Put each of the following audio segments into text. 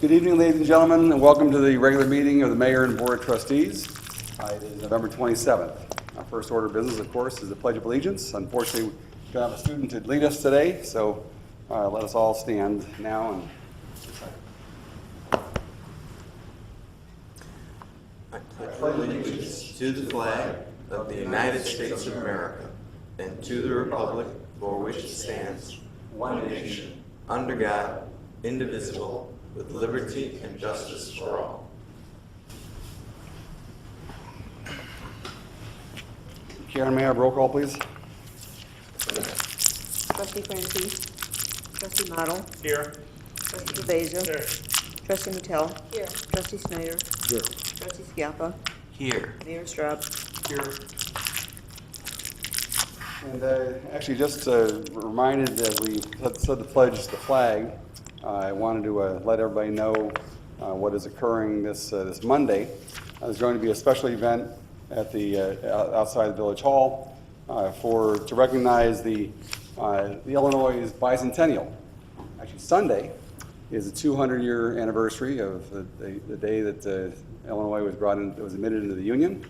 Good evening, ladies and gentlemen, and welcome to the regular meeting of the Mayor and Board of Trustees. It is November 27th. Our first order of business, of course, is the Pledge of Allegiance. Unfortunately, we don't have a student to lead us today, so let us all stand now and I pledge allegiance to the flag of the United States of America and to the republic for which it stands, one nation, under God, indivisible, with liberty and justice for all. Karen, may I have roll call, please? Trustee Francis. Trustee Model. Here. Trustee DeBeja. Here. Trustee Mattel. Here. Trustee Snyder. Here. Trustee Schiappa. Here. Mayor Straub. Here. And actually, just reminded as we said to pledge the flag, I wanted to let everybody know what is occurring this Monday. There's going to be a special event at the outside the Village Hall to recognize the Illinois bicentennial. Actually, Sunday is the 200-year anniversary of the day that Illinois was admitted into the Union.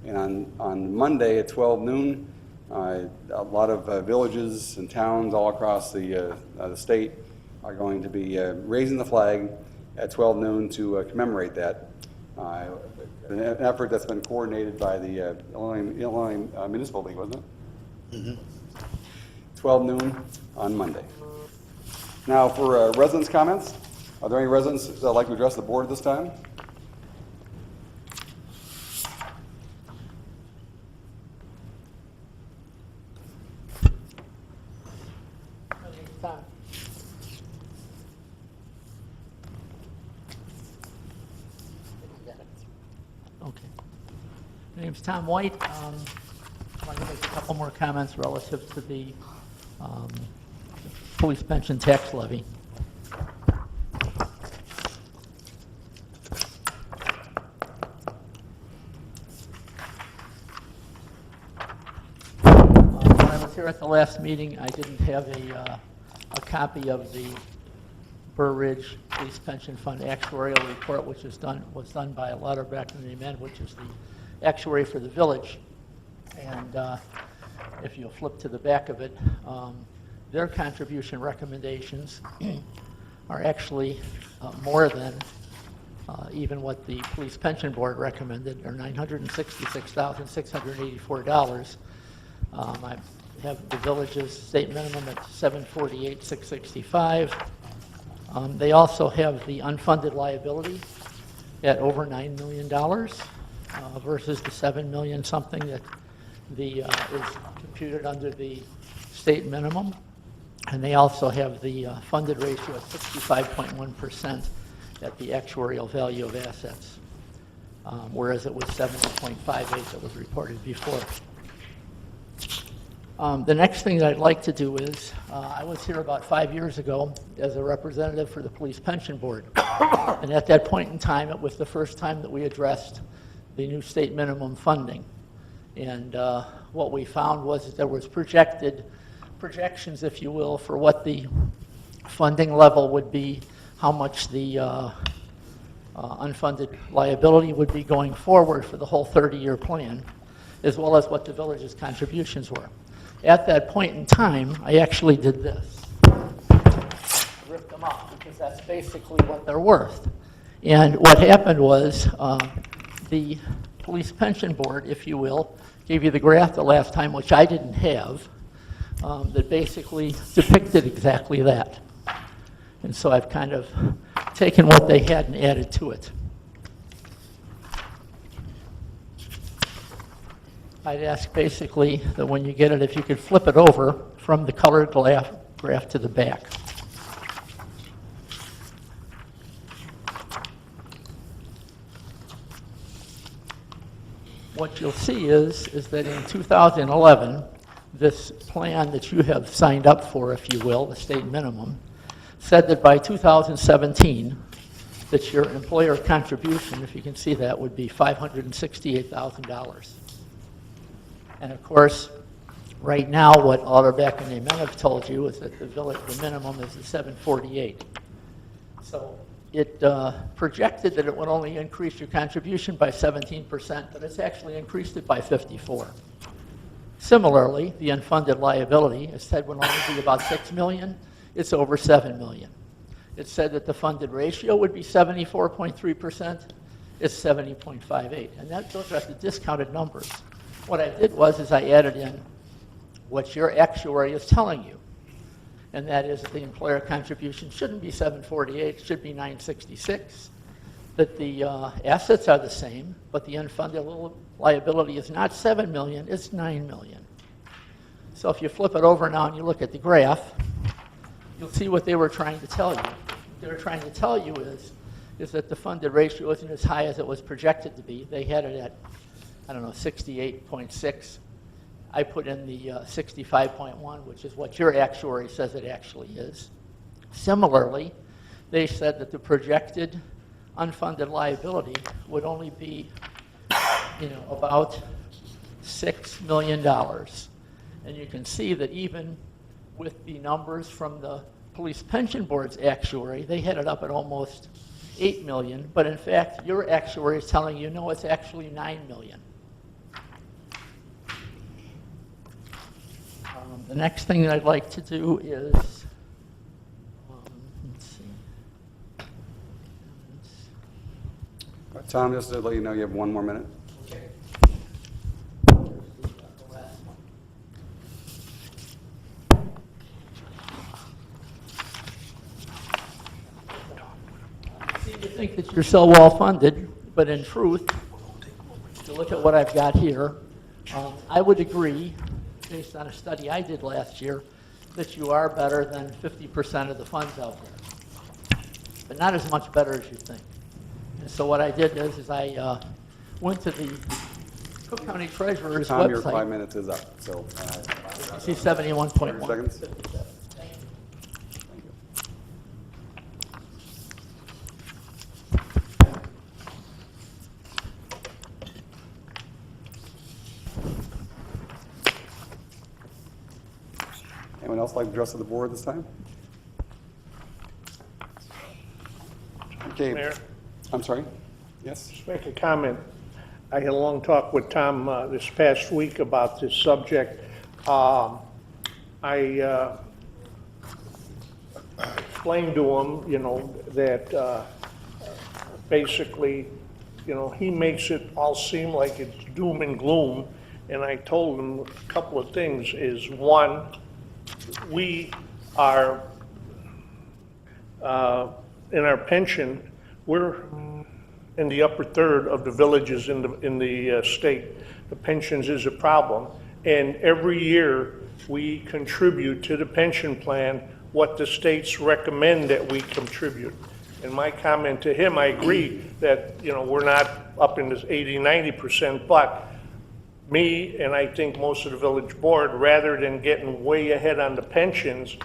And on Monday at 12 noon, a lot of villages and towns all across the state are going to be raising the flag at 12 noon to commemorate that. An effort that's been coordinated by the Illinois Municipal League, wasn't it? Mm-hmm. 12 noon on Monday. Now for residents' comments. Are there any residents that would like to address the board at this time? Okay. My name's Tom White. I want to make a couple more comments relative to the police pension tax levy. When I was here at the last meeting, I didn't have a copy of the Burr Ridge Police Pension Fund actuarial report, which was done by Lauterbach and Amen, which is the actuary for the village. And if you'll flip to the back of it, their contribution recommendations are actually more than even what the Police Pension Board recommended. They're $966,684. I have the village's state minimum at $748,665. They also have the unfunded liability at over $9 million versus the $7 million something that is computed under the state minimum. And they also have the funded ratio at 65.1% at the actuarial value of assets, whereas it was 70.58 that was reported before. The next thing that I'd like to do is, I was here about 5 years ago as a representative for the Police Pension Board. And at that point in time, it was the first time that we addressed the new state minimum funding. And what we found was that there was projections, if you will, for what the funding level would be, how much the unfunded liability would be going forward for the whole 30-year plan, as well as what the village's contributions were. At that point in time, I actually did this. Ripped them off, because that's basically what they're worth. And what happened was the Police Pension Board, if you will, gave you the graph the last time, which I didn't have, that basically depicted exactly that. And so I've kind of taken what they had and added to it. I'd ask basically that when you get it, if you could flip it over from the colored graph to the back. What you'll see is that in 2011, this plan that you have signed up for, if you will, the state minimum, said that by 2017, that your employer contribution, if you can see that, would be $568,000. And of course, right now, what Lauterbach and Amen have told you is that the minimum is the $748. So it projected that it would only increase your contribution by 17%, but it's actually increased it by 54. Similarly, the unfunded liability, it said would only be about $6 million. It's over $7 million. It said that the funded ratio would be 74.3%. It's 70.58, and those are the discounted numbers. What I did was I added in what your actuary is telling you, and that is that the employer contribution shouldn't be 748, it should be 966, that the assets are the same, but the unfunded liability is not 7 million, it's 9 million. So if you flip it over now and you look at the graph, you'll see what they were trying to tell you. What they were trying to tell you is that the funded ratio isn't as high as it was projected to be. They had it at, I don't know, 68.6. I put in the 65.1, which is what your actuary says it actually is. Similarly, they said that the projected unfunded liability would only be, about $6 million. And you can see that even with the numbers from the Police Pension Board's actuary, they had it up at almost 8 million, but in fact, your actuary is telling you, no, it's actually 9 million. The next thing that I'd like to do is, let's see. Tom, just to let you know, you have 1 more minute. Okay. See, you think that you're so well funded, but in truth, if you look at what I've got here, I would agree, based on a study I did last year, that you are better than 50% of the funds out there, but not as much better as you think. And so what I did is I went to the Cook County Treasurer's Tom, your website. 5 minutes is up, so. You see 71.1. 30 seconds. Thank you. Thank you. Anyone else like to address the board this time? Okay. Mayor? I'm sorry? Yes? Just make a comment. I had a long talk with Tom this past week about this subject. I explained to him, that basically, he makes it all seem like it's doom and gloom. And I told him a couple of things is, one, we are, in our pension, we're in the upper third of the villages in the state. The pensions is a problem. And every year, we contribute to the pension plan what the states recommend that we contribute. And my comment to him, I agree that, we're not up in this 80-90%, but me, and I think most of the village board, rather than getting way ahead on the pensions,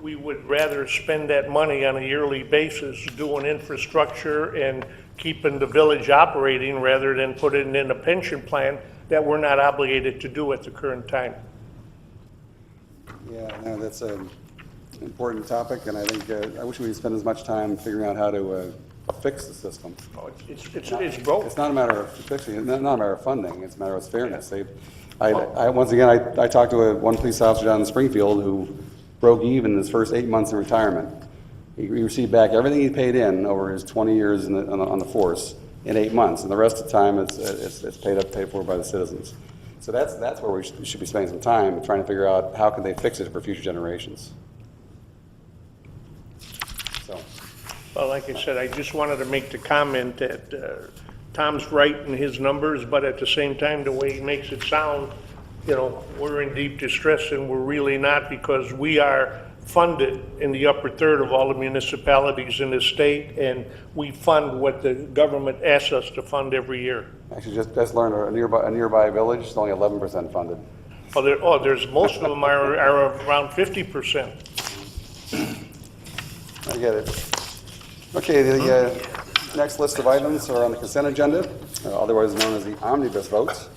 we would rather spend that money on a yearly basis doing infrastructure and keeping the village operating rather than putting in a pension plan that we're not obligated to do at the current time. Yeah, no, that's an important topic, and I think I wish we'd spend as much time figuring out how to fix the system. Oh, it's broke. It's not a matter of fixing it, not a matter of funding, it's a matter of fairness. Once again, I talked to one police officer down in Springfield who broke even in his first 8 months in retirement. He received back everything he paid in over his 20 years on the force in 8 months, and the rest of the time it's paid for by the citizens. So that's where we should be spending some time trying to figure out how can they fix it for future generations. So. Well, like I said, I just wanted to make the comment that Tom's right in his numbers, but at the same time, the way he makes it sound, we're in deep distress, and we're really not, because we are funded in the upper third of all the municipalities in the state, and we fund what the government asks us to fund every year. Actually, just learned a nearby village is only 11% funded. There's most of them are around 50%. I get it. Okay, the next list of items are on the consent agenda, otherwise known as the omnibus votes.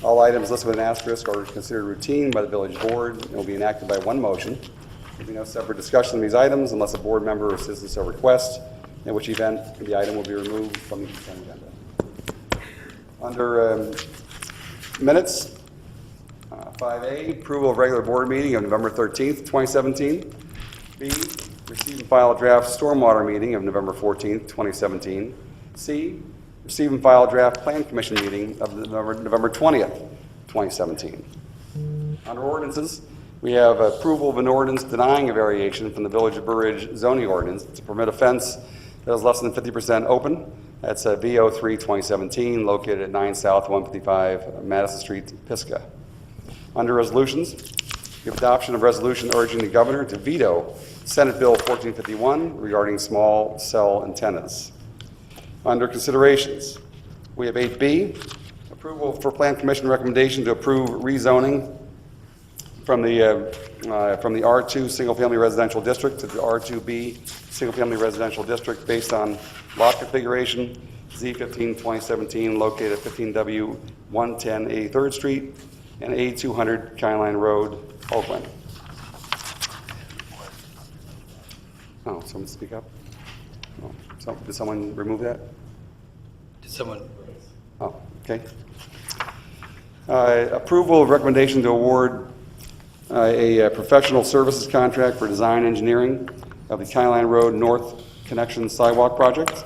All items listed with an asterisk are considered routine by the village board and will be enacted by one motion. There will be no separate discussion of these items unless a board member or citizen so requests. in which event the item will be removed from the consent agenda. Under minutes, 5A, approval of regular board meeting of November 13th, 2017. B, receive and file draft stormwater meeting of November 14th, 2017. C, receive and file draft plan commission meeting of November 20th, 2017. Under ordinances, we have approval of an ordinance denying a variation from the Village of Blue Ridge zoning ordinance to permit a fence that is less than 50% open. That's VO3 2017, located at 9 South 155 Madison Street, Pisgah. Under resolutions, we have adoption of resolution urging the governor to veto Senate Bill 1451 regarding small cell antennas. Under considerations, we have 8B, approval for Plan Commission recommendation to approve rezoning from the R2 single-family residential district to the R2B single-family residential district based on lot configuration Z15 2017 located at 15W 110 83rd Street and A200 County Line Road, Oakland. Oh, someone speak up? Oh, did someone remove that? Did someone? Oh, okay. Approval of recommendation to award a professional services contract for design engineering of the County Line Road North Connection Sidewalk Project.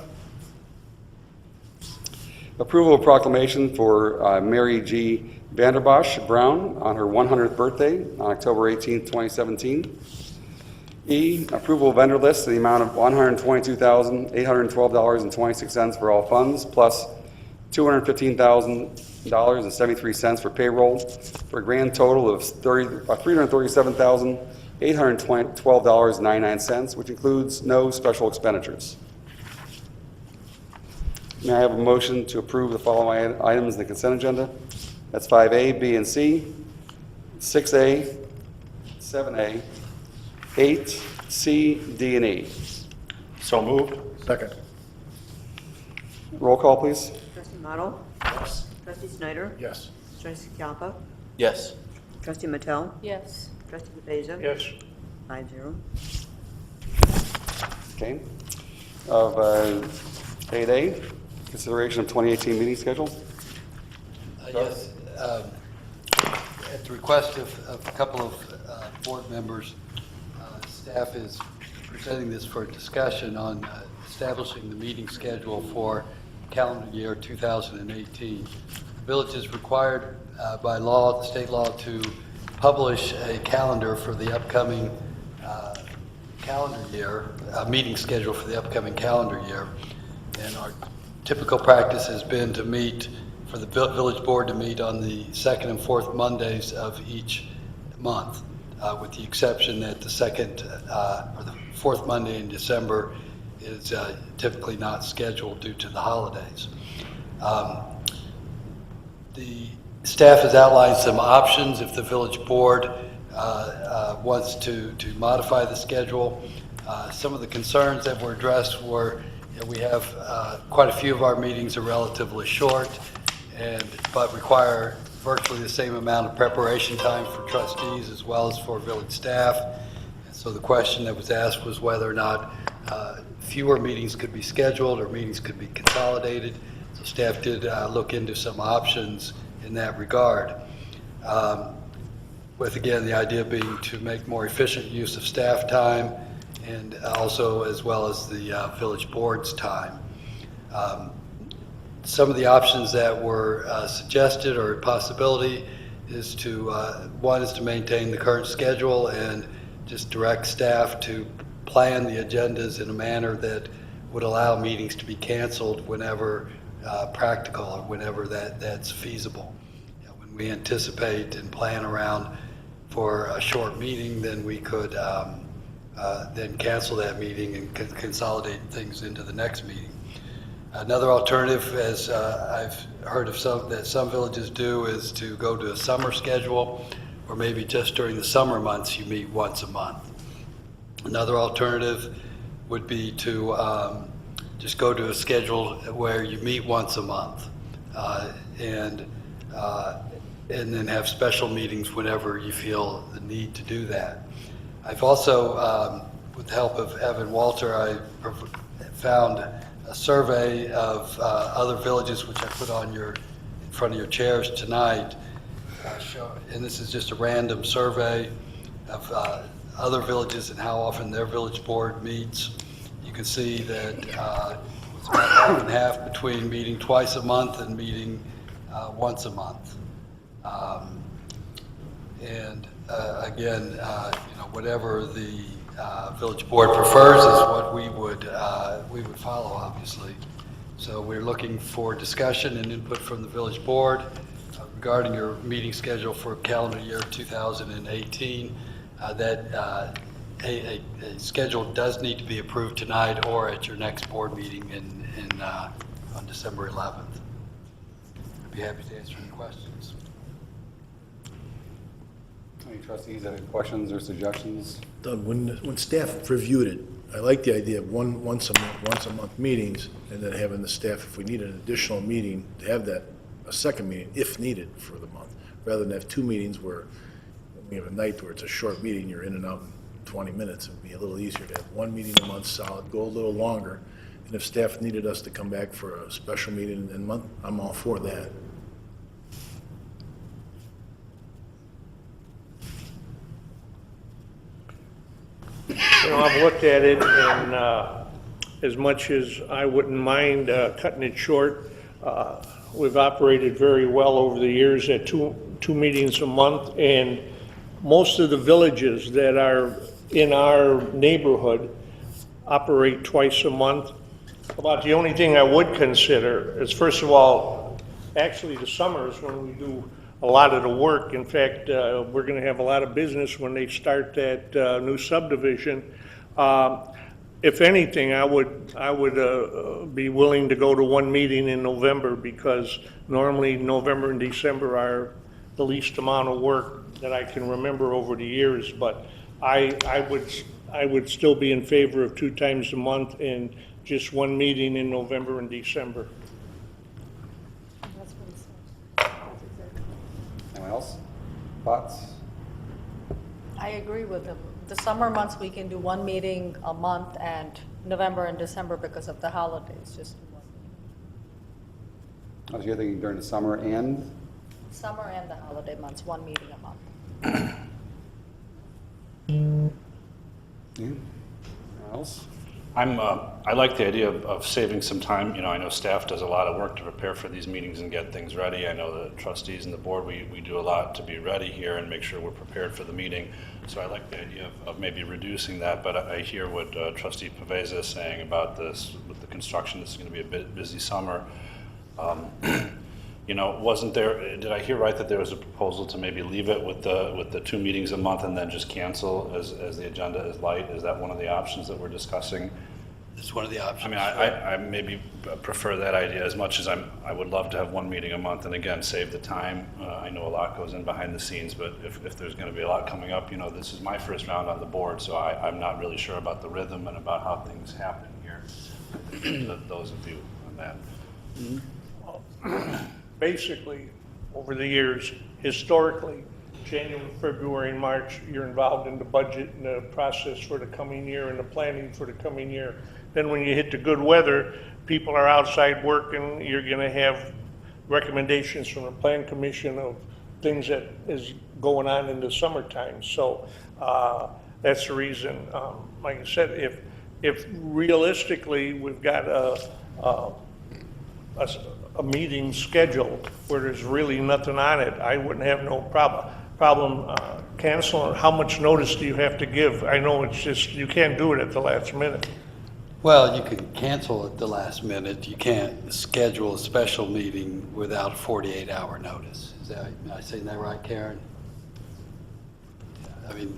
Approval of proclamation for Mary G. Vanderbosch Brown on her 100th birthday on October 18, 2017. E, approval of vendor list in the amount of $122,812.26 for all funds, plus $215,000.73 for payroll, for a grand total of $337,812.99, which includes no special expenditures. May I have a motion to approve the following items in the consent agenda? That's 5A, B, and C, 6A, 7A, 8, C, D, and E. So moved. Second. Roll call, please. Trustee Model? Yes. Trustee Snyder? Yes. Trustee Scalpa? Yes. Trustee Mattel? Yes. Trustee DeBeja? Yes. 5-0. Okay. Of 8A, consideration of 2018 meeting schedule. Yes. At the request of a couple of board members, staff is presenting this for discussion on establishing the meeting schedule for calendar year 2018. The village is required by law, the state law, to publish a calendar for the upcoming calendar year, a meeting schedule for the upcoming calendar year. And our typical practice has been to meet, for the village board to meet on the second and fourth Mondays of each month, with the exception that the second or the fourth Monday in December is typically not scheduled due to the holidays. The staff has outlined some options if the village board wants to modify the schedule. Some of the concerns that were addressed were we have quite a few of our meetings are relatively short, but require virtually the same amount of preparation time for trustees as well as for village staff. And so the question that was asked was whether or not fewer meetings could be scheduled or meetings could be consolidated. So staff did look into some options in that regard. With again, the idea being to make more efficient use of staff time and also as well as the village board's time. Some of the options that were suggested or a possibility is to, one is to maintain the current schedule and just direct staff to plan the agendas in a manner that would allow meetings to be canceled whenever practical or whenever that's feasible. You know, when we anticipate and plan around for a short meeting, then we could then cancel that meeting and consolidate things into the next meeting. Another alternative, as I've heard of some villages do, is to go to a summer schedule, or maybe just during the summer months you meet once a month. Another alternative would be to just go to a schedule where you meet once a month, and then have special meetings whenever you feel the need to do that. I've also, with the help of Evan Walter, I found a survey of other villages, which I put on in front of your chairs tonight. And this is just a random survey of other villages and how often their village board meets. You can see that it's about half and half between meeting twice a month and meeting once a month. And again, whatever the village board prefers is what we would follow, obviously. So we're looking for discussion and input from the village board regarding your meeting schedule for calendar year 2018. That a schedule does need to be approved tonight or at your next board meeting on December 11th. I'd be happy to answer any questions. Any trustees have any questions or suggestions? Doug, when staff reviewed it, I like the idea of once a month meetings, and then having the staff, if we need an additional meeting, to have that, a second meeting, if needed, for the month, rather than have two meetings where we have a night where it's a short meeting, you're in and out in 20 minutes. It'd be a little easier to have one meeting a month solid, go a little longer, and if staff needed us to come back for a special meeting in a month, I'm all for that. I've looked at it, and as much as I wouldn't mind cutting it short, we've operated very well over the years at two meetings a month, and most of the villages that are in our neighborhood operate twice a month. About the only thing I would consider is, first of all, actually the summers when we do a lot of the work. In fact, we're going to have a lot of business when they start that new subdivision. If anything, I would be willing to go to one meeting in November, because normally November and December are the least amount of work that I can remember over the years. But I would still be in favor of 2 times a month and just one meeting in November and December. That's what he said. That's exactly. Anyone else? Thoughts? I agree with him. The summer months, we can do one meeting a month, and November and December, because of the holidays, just do one meeting. So you're thinking during the summer and? Summer and the holiday months, one meeting a month. Anyone else? I like the idea of saving some time. I know staff does a lot of work to prepare for these meetings and get things ready. I know the trustees and the board, we do a lot to be ready here and make sure we're prepared for the meeting. So I like the idea of maybe reducing that, but I hear what Trustee Paveza is saying about this, with the construction. This is going to be a bit busy summer. Wasn't there, did I hear right that there was a proposal to maybe leave it with the 2 meetings a month and then just cancel as the agenda is light? Is that one of the options that we're discussing? It's one of the options. I mean, I maybe prefer that idea as much as I would love to have one meeting a month and again, save the time. I know a lot goes in behind the scenes, but if there's going to be a lot coming up, this is my first round on the board, so I'm not really sure about the rhythm and about how things happen here. Those of you on that. Mm-hmm. Basically, over the years, historically, January, February, and March, you're involved in the budget and the process for the coming year and the planning for the coming year. Then when you hit the good weather, people are outside working, you're gonna have recommendations from the Plan Commission of things that is going on in the summertime. So that's the reason, like I said, if realistically we've got a meeting scheduled where there's really nothing on it, I wouldn't have no problem canceling. How much notice do you have to give? I know it's just, you can't do it at the last minute. Well, you can cancel at the last minute. You can't schedule a special meeting without a 48-hour notice. Am I saying that right, Karen? I mean,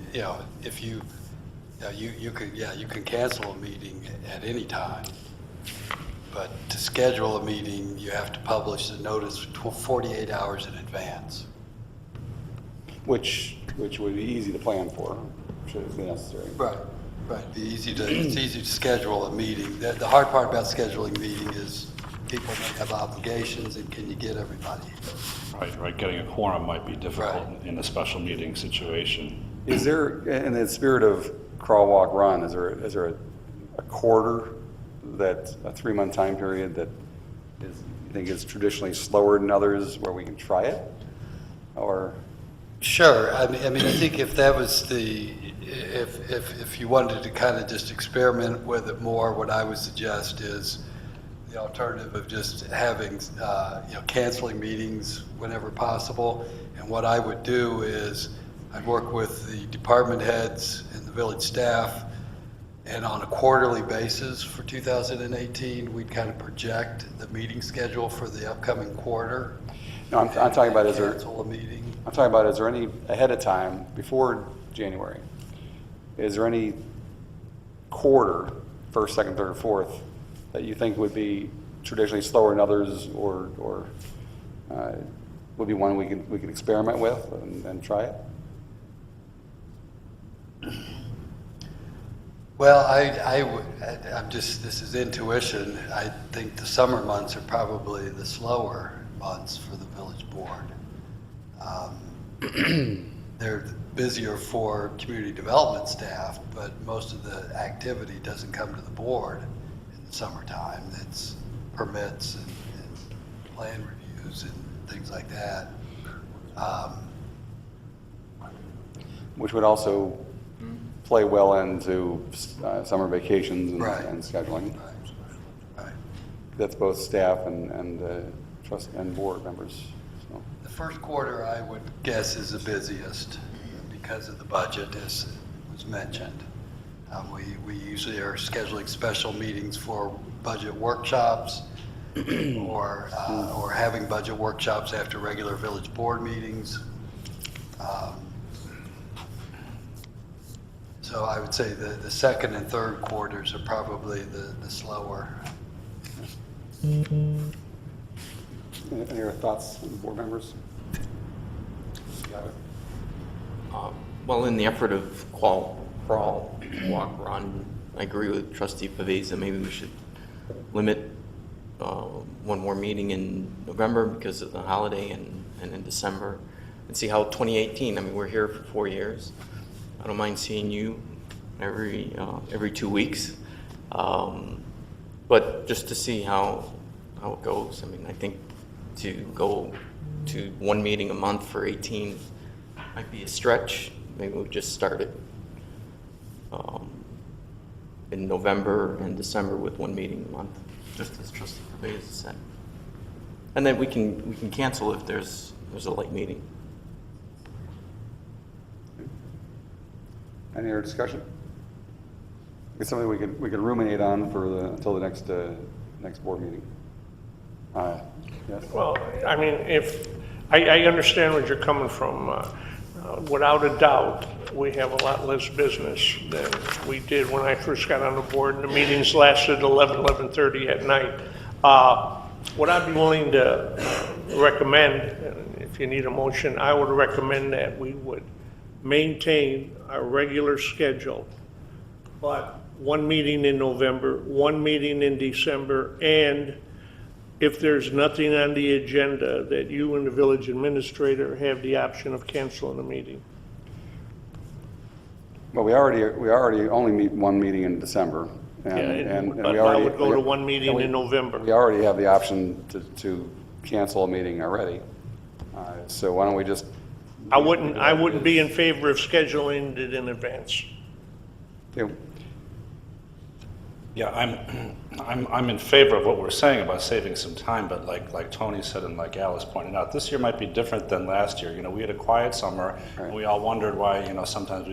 if you can cancel a meeting at any time. But to schedule a meeting, you have to publish the notice 48 hours in advance. Which would be easy to plan for, should it be necessary. Right. It's easy to schedule a meeting. The hard part about scheduling a meeting is people may have obligations, and can you get everybody? Right. Getting a quorum might be difficult Right. in a special meeting situation. Is there, in the spirit of crawl, walk, run, is there a quarter that a 3-month time period that is, you think is traditionally slower than others where we can try it? Or, Sure. I mean, I think if that was if you wanted to kind of just experiment with it more, what I would suggest is the alternative of just having, canceling meetings whenever possible. And what I would do is I'd work with the department heads and the village staff, and on a quarterly basis for 2018, we'd kind of project the meeting schedule for the upcoming quarter. no, I'm talking about, is there, Cancel a meeting. I'm talking about, is there any ahead of time, before January, is there any quarter, first, second, third, fourth, that you think would be traditionally slower than others, or would be one we could experiment with and try it? Well, I'm just, this is intuition. I think the summer months are probably the slower months for the village board. They're busier for community development staff, but most of the activity doesn't come to the board in the summertime. It's permits and plan reviews and things like that. Which would also play well into summer vacations Right. and scheduling. Right. That's both staff and trust and board members. So. The first quarter, I would guess, is the busiest because of the budget, as was mentioned. We usually are scheduling special meetings for budget workshops or having budget workshops after regular village board meetings. So I would say the second and third quarters are probably the slower. Any other thoughts from the board members? Got it. Well, in the effort of crawl, walk, run, I agree with Trustee Pavesa. Maybe we should limit one more meeting in November because of the holiday and in December, and see how 2018, I mean, we're here for 4 years. I don't mind seeing you every 2 weeks, but just to see how it goes. I mean, I think to go to one meeting a month for 18 might be a stretch. Maybe we'll just start it in November and December with one meeting a month, just as Trustee Pavesa said. And then we can cancel if there's a late meeting. Any other discussion? It's something we could ruminate on until the next board meeting. Yes. Well, I mean, if, I understand where you're coming from. Without a doubt, we have a lot less business than we did when I first got on the board, and the meetings lasted 11:30 at night. What I'd be willing to recommend, and if you need a motion, I would recommend that we would maintain our regular schedule, but one meeting in November, one meeting in December, and if there's nothing on the agenda, that you and the village administrator have the option of canceling the meeting. Well, we already only meet one meeting in December, and But we I already would go to one meeting in November. We already have the option to cancel a meeting already. So why don't we just? I wouldn't be in favor of scheduling it in advance. Yeah. Yeah, I'm in favor of what we're saying about saving some time, but like Tony said and like Alice pointed out, this year might be different than last year. You know, we had a quiet summer, Right. and we all wondered why, sometimes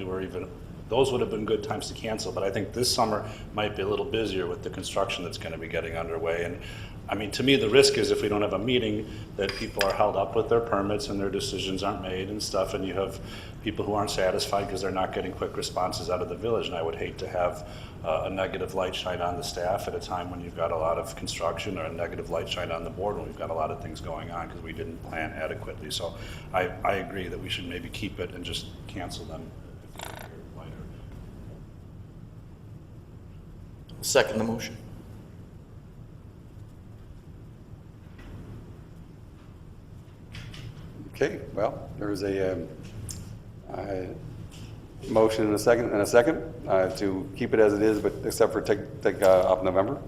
those would have been good times to cancel, but I think this summer might be a little busier with the construction that's going to be getting underway. And I mean, to me, the risk is if we don't have a meeting, that people are held up with their permits and their decisions aren't made and stuff, and you have people who aren't satisfied because they're not getting quick responses out of the village. And I would hate to have a negative light shine on the staff at a time when you've got a lot of construction, or a negative light shine on the board when we've got a lot of things going on because we didn't plan adequately. So I agree that we should maybe keep it and just cancel them later. Second the motion. Okay, well, there is a motion and a second to keep it as it is, but except for take off November.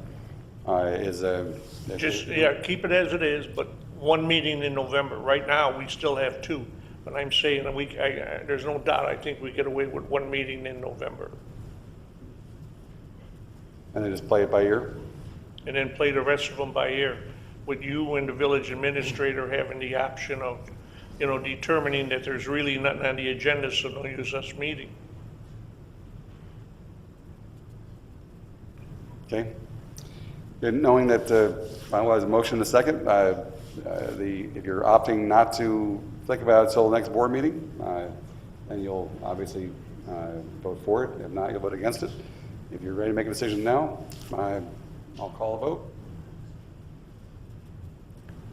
is a. Just, yeah, keep it as it is, but one meeting in November. Right now, we still have two. But I'm saying, there's no doubt, I think we get away with one meeting in November. And then just play it by ear? And then play the rest of them by ear, with you and the village administrator having the option of, determining that there's really nothing on the agenda, so don't use this meeting. Okay. Then knowing that finalize a motion in a second, if you're opting not to think about it until the next board meeting, then you'll obviously vote for it. If not, you'll vote against it. If you're ready to make a decision now, I'll call a vote.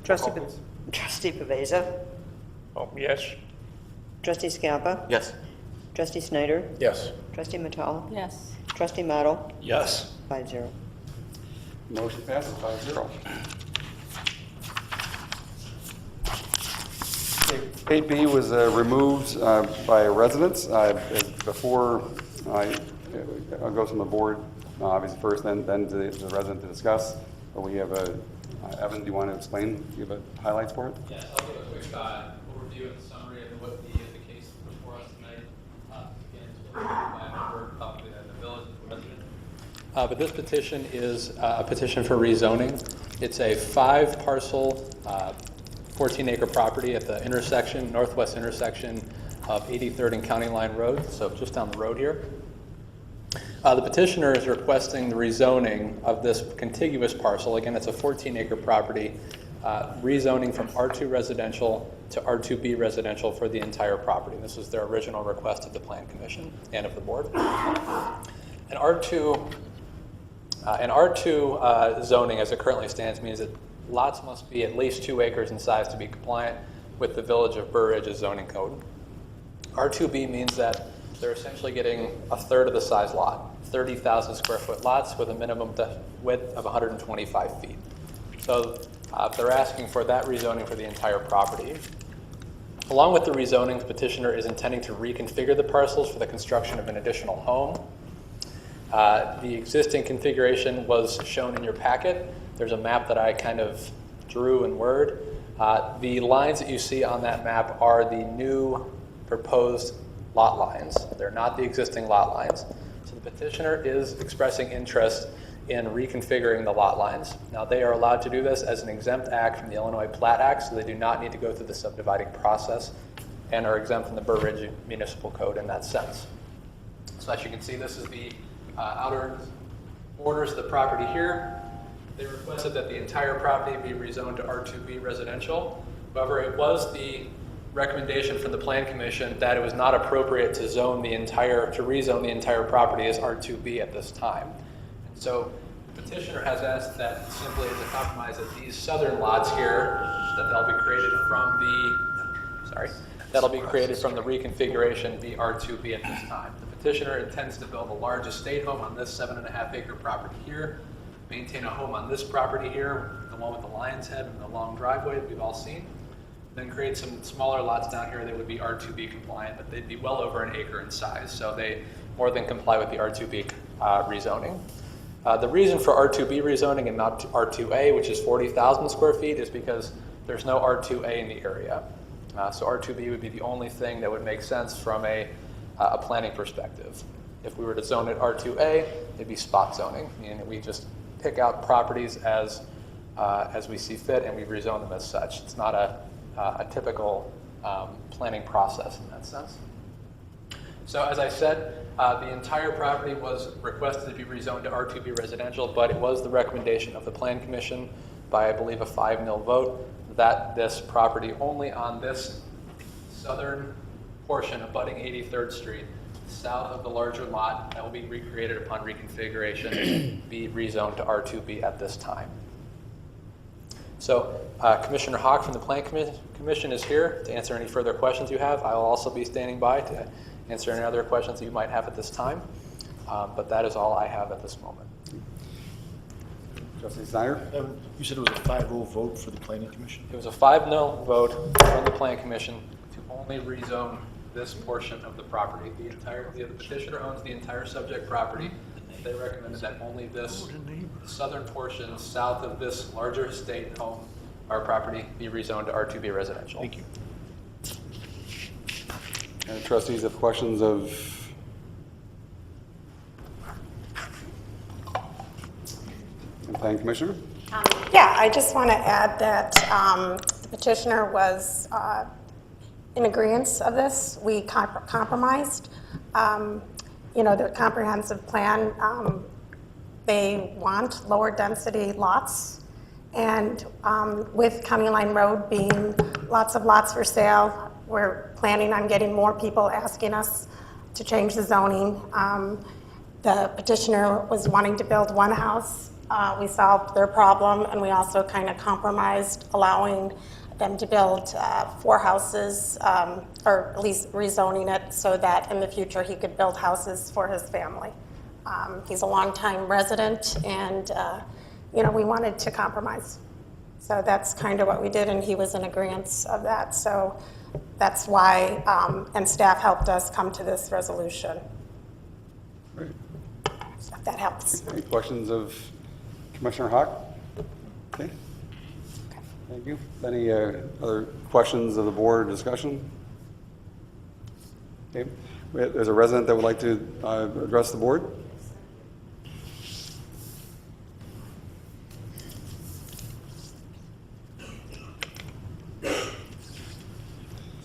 Trustee Roll call, Trustee Pavesa, Oh, yes? Trustee Scalpa, Yes. Trustee Snyder, Yes. Trustee Mattel, Yes. Trustee Model, Yes. 5-0. Motion passes 5-0. 8B was removed by residents. Before I'll go from the board, obviously first, then to the resident to discuss. But we have Evan, do you want to explain? Do you have highlights for it? Yes, I'll give a quick overview and summary of what the case before us tonight. Again, it's been reviewed by a member of the village resident. But this petition is a petition for rezoning. It's a 5-parcel, 14-acre property at the intersection, northwest intersection of 83rd and County Line Road, so just down the road here. The petitioner is requesting the rezoning of this contiguous parcel. Again, it's a 14-acre property, rezoning from R2 residential to R2B residential for the entire property. This was their original request of the Plan Commission and of the board. An R2 zoning, as it currently stands, means that lots must be at least 2 acres in size to be compliant with the Village of Burr Ridge's zoning code. R2B means that they're essentially getting a third of the size lot, 30,000 square foot lots with a minimum width of 125 feet. So they're asking for that rezoning for the entire property. Along with the rezoning, the petitioner is intending to reconfigure the parcels for the construction of an additional home. The existing configuration was shown in your packet. There's a map that I kind of drew in Word. The lines that you see on that map are the new proposed lot lines. They're not the existing lot lines. So the petitioner is expressing interest in reconfiguring the lot lines. Now, they are allowed to do this as an exempt act from the Illinois Plat Act, so they do not need to go through the subdividing process and are exempt from the Burr Ridge Municipal Code in that sense. So as you can see, this is the outer borders of the property here. They requested that the entire property be rezoned to R2B residential. However, it was the recommendation from the Plan Commission that it was not appropriate to rezone the entire property as R2B at this time. And so the petitioner has asked that simply as a compromise that these southern lots here, that'll be created from the reconfiguration be R2B at this time. The petitioner intends to build a large estate home on this 7.5-acre property here, maintain a home on this property here, the one with the lion's head and the long driveway that we've all seen, then create some smaller lots down here that would be R2B compliant, but they'd be well over an acre in size, so they more than comply with the R2B rezoning. The reason for R2B rezoning and not R2A, which is 40,000 square feet, is because there's no R2A in the area. So R2B would be the only thing that would make sense from a planning perspective. If we were to zone it R2A, it'd be spot zoning, meaning we just pick out properties as we see fit and we rezone them as such. It's not a typical planning process in that sense. So as I said, the entire property was requested to be rezoned to R2B residential, but it was the recommendation of the Plan Commission by, I believe, a 5-0 vote that this property only on this southern portion abutting 83rd Street, south of the larger lot that will be recreated upon reconfiguration, be rezoned to R2B at this time. So Commissioner Hawk from the Plan Commission is here to answer any further questions you have. I will also be standing by to answer any other questions that you might have at this time. But that is all I have at this moment. Trustee Snyder? Evan, you said it was a 5-0 vote for the Planning Commission? It was a 5-0 vote from the Plan Commission to only rezone this portion of the property. The petitioner owns the entire subject property. they recommended that only this southern portion south of this larger estate home, our property, be rezoned to R2B residential. Thank you. Trustees have questions of the Planning Commissioner? Yeah, I just want to add that the petitioner was in agreement of this. We compromised. The comprehensive plan, they want lower density lots. And with County Line Road being lots of lots for sale, we're planning on getting more people asking us to change the zoning. The petitioner was wanting to build one house. We solved their problem, and we also kind of compromised, allowing them to build 4 houses, or at least rezoning it so that in the future he could build houses for his family. He's a longtime resident, and we wanted to compromise. So that's kind of what we did, and he was in agreement of that. So that's why, and staff helped us come to this resolution. Great. So if that helps. Any questions of Commissioner Hawk? Okay. Thank you. Any other questions of the board or discussion? Okay. There's a resident that would like to address the board.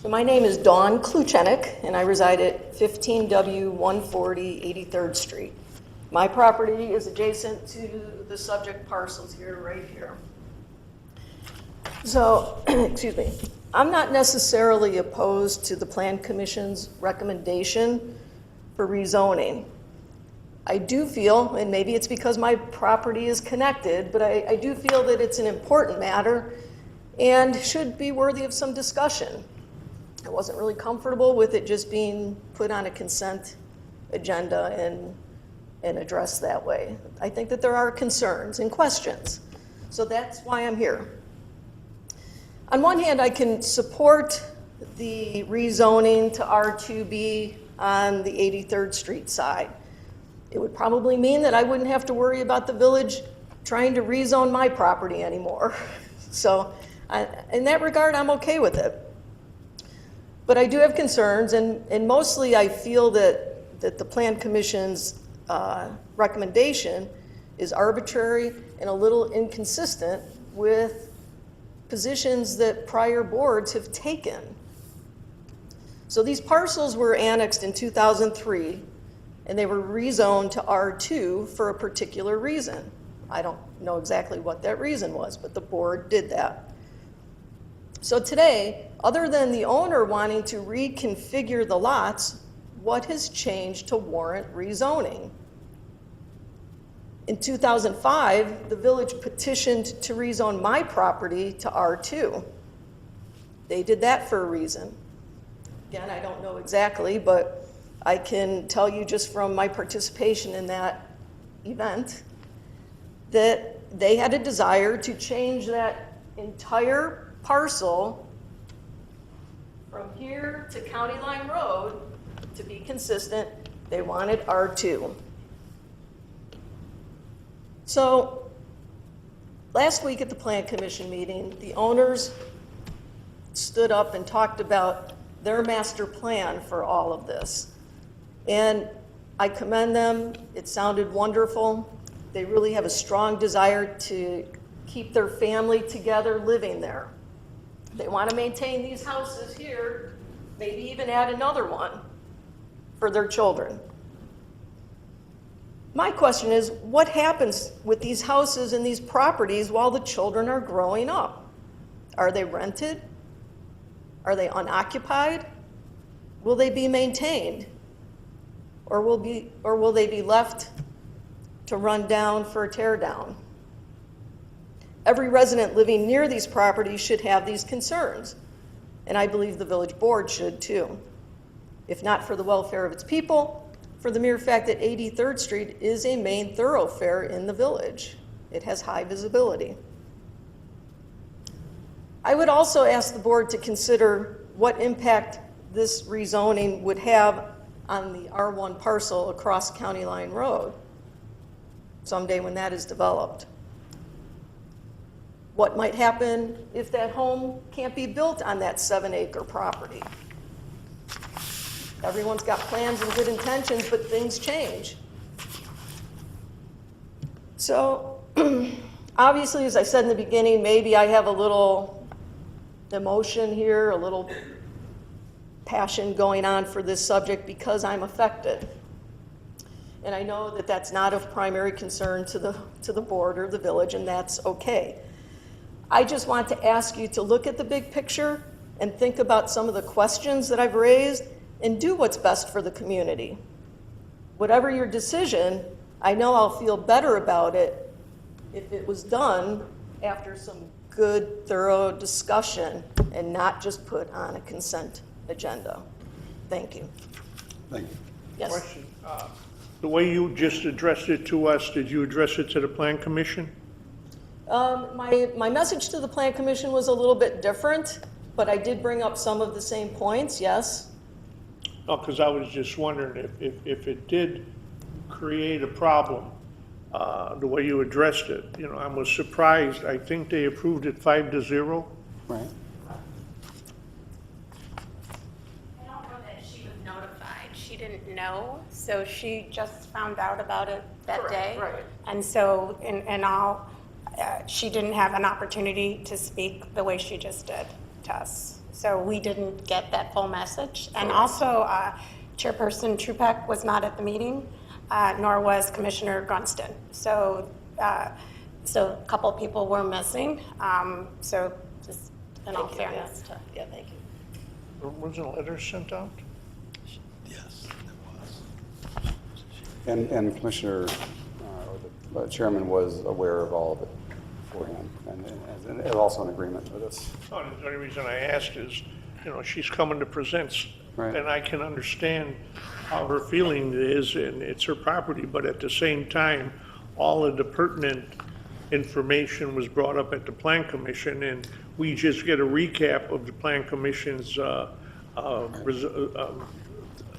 So my name is Dawn Kluchenik, and I reside at 15W 140 83rd Street. My property is adjacent to the subject parcels here, right here. So, excuse me, I'm not necessarily opposed to the Plan Commission's recommendation for rezoning. I do feel, and maybe it's because my property is connected, but I do feel that it's an important matter and should be worthy of some discussion. I wasn't really comfortable with it just being put on a consent agenda and addressed that way. I think that there are concerns and questions, so that's why I'm here. On one hand, I can support the rezoning to R2B on the 83rd Street side. It would probably mean that I wouldn't have to worry about the village trying to rezone my property anymore. So in that regard, I'm okay with it. But I do have concerns, and mostly I feel that the Plan Commission's recommendation is arbitrary and a little inconsistent with positions that prior boards have taken. So these parcels were annexed in 2003, and they were rezoned to R2 for a particular reason. I don't know exactly what that reason was, but the board did that. So today, other than the owner wanting to reconfigure the lots, what has changed to warrant rezoning? In 2005, the village petitioned to rezone my property to R2. They did that for a reason. Again, I don't know exactly, but I can tell you just from my participation in that event that they had a desire to change that entire parcel from here to County Line Road to be consistent. They wanted R2. So last week at the Plan Commission meeting, the owners stood up and talked about their master plan for all of this. And I commend them. It sounded wonderful. They really have a strong desire to keep their family together living there. They want to maintain these houses here, maybe even add another one for their children. My question is, what happens with these houses and these properties while the children are growing up? Are they rented? Are they unoccupied? Will they be maintained? Or will they be left to run down for a tear down? Every resident living near these properties should have these concerns, and I believe the village board should too. If not for the welfare of its people, for the mere fact that 83rd Street is a main thoroughfare in the village. It has high visibility. I would also ask the board to consider what impact this rezoning would have on the R1 parcel across County Line Road. someday when that is developed. What might happen if that home can't be built on that 7-acre property? Everyone's got plans and good intentions, but things change. So, obviously, as I said in the beginning, maybe I have a little emotion here, a little passion going on for this subject because I'm affected. And I know that that's not of primary concern to the board or the village, and that's okay. I just want to ask you to look at the big picture and think about some of the questions that I've raised and do what's best for the community. Whatever your decision, I know I'll feel better about it if it was done after some good, thorough discussion and not just put on a consent agenda. Thank you. Thank you. Yes. Question. The way you just addressed it to us, did you address it to the Plan Commission? My message to the Plan Commission was a little bit different, but I did bring up some of the same points, yes. No, because I was just wondering if it did create a problem, the way you addressed it. You know, I was surprised. I think they approved it 5-0. Right. I don't know that she was notified. She didn't know, so she just found out about it that day. Right. And so, in all, she didn't have an opportunity to speak the way she just did to us. So we didn't get that full message. And also, Chairperson Trupeck was not at the meeting, nor was Commissioner Grunston. So, so a couple of people were missing. So just in all fairness. Yeah, thank you. Wasn't a letter sent out? Yes, there was. And Commissioner, or the chairman was aware of all of it beforehand, and is also in agreement with this. Oh, the only reason I asked is, you know, she's coming to present, Right. and I can understand how her feeling is, and it's her property, but at the same time, all of the pertinent information was brought up at the Plan Commission, and we just get a recap of the Plan Commission's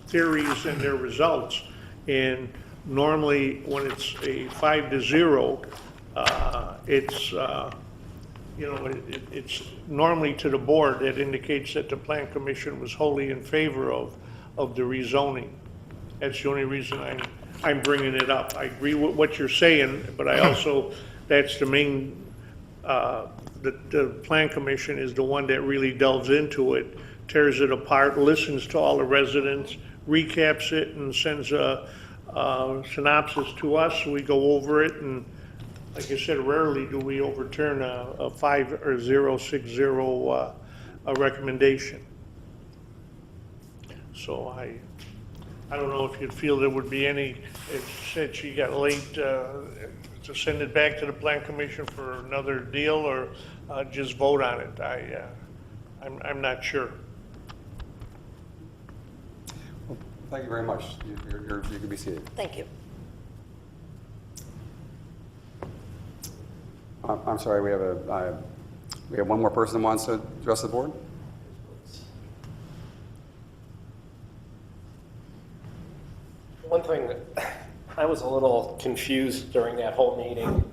theories and their results. And normally, when it's a 5-0, it's, you know, it's normally to the board that indicates that the Plan Commission was wholly in favor of the rezoning. That's the only reason I'm bringing it up. I agree with what you're saying, but I also, that's the main, the Plan Commission is the one that really delves into it, tears it apart, listens to all the residents, recaps it, and sends a synopsis to us. We go over it, and like I said, rarely do we overturn a 5 or 0-6-0 a recommendation. So I don't know if you'd feel there would be any, it said she got late, to send it back to the Plan Commission for another deal, or just vote on it. I'm not sure. Well, thank you very much. You can be seated. Thank you. I'm sorry, we have one more person who wants to address the board? One thing that I was a little confused during that whole meeting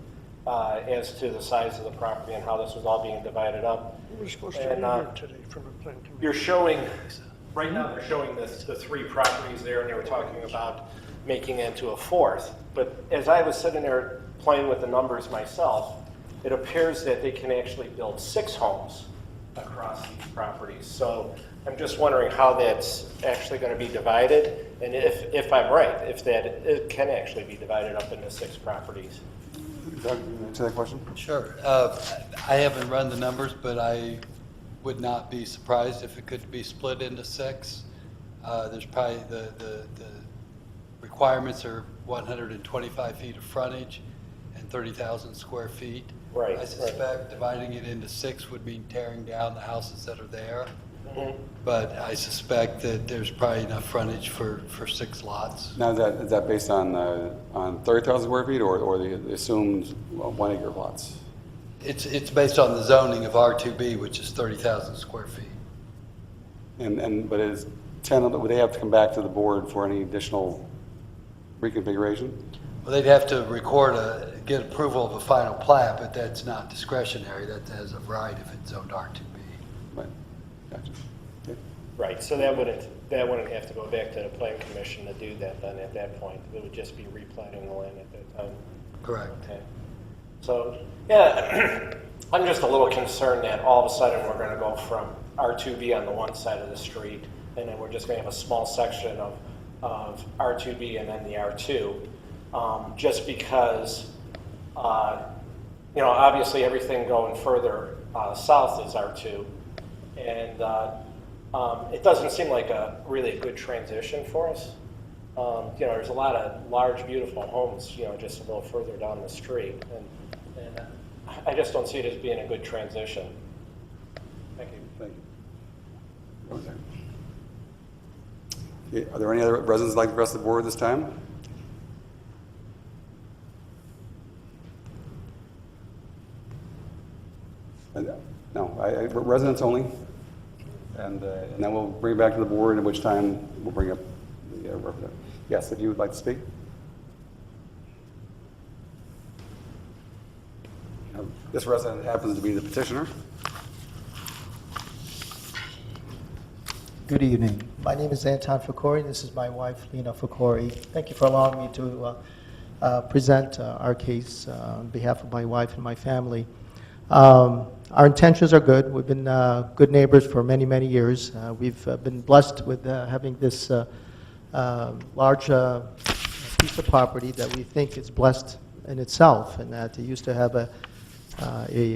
as to the size of the property and how this was all being divided up. We're supposed to be here today from the Plan Commission. You're showing, right now they're showing the 3 properties there, and they were talking about making it into a 4th. But as I was sitting there playing with the numbers myself, it appears that they can actually build 6 homes across these properties. So I'm just wondering how that's actually going to be divided, and if I'm right, if that it can actually be divided up into 6 properties. Doug, answer that question? Sure. I haven't run the numbers, but I would not be surprised if it could be split into 6. There's probably the requirements are 125 feet of frontage and 30,000 square feet. Right. I suspect dividing it into 6 would mean tearing down the houses that are there. Mm-hmm. But I suspect that there's probably enough frontage for 6 lots. Now, is that based on 30,000 square feet or the assumed 1 acre lots? It's based on the zoning of R2B, which is 30,000 square feet. But is would they have to come back to the board for any additional reconfiguration? Well, they'd have to get approval of a final plat, but that's not discretionary. That has a right if it's zoned R2B. Right, gotcha. Okay. Right, so that wouldn't have to go back to the plan commission to do that then at that point. It would just be replanting the land at that time. Correct. Okay. So, yeah, I'm just a little concerned that all of a sudden we're gonna go from R2B on the one side of the street, and then we're just gonna have a small section of R2B and then the R2, just because, obviously everything going further south is R2, and it doesn't seem like a really good transition for us. There's a lot of large, beautiful homes, just a little further down the street, and I just don't see it as being a good transition. Thank you. Thank you. Okay, are there any other residents like the rest of the board this time? No, residents only. And then we'll bring it back to the board, at which time we'll bring up the representative. Yes, if you would like to speak. This resident happens to be the petitioner. Good evening. My name is Anton Fakori. This is my wife, Lena Fakori. Thank you for allowing me to present our case on behalf of my wife and my family. Our intentions are good. We've been good neighbors for many, many years. We've been blessed with having this large piece of property that we think is blessed in itself, and that it used to have a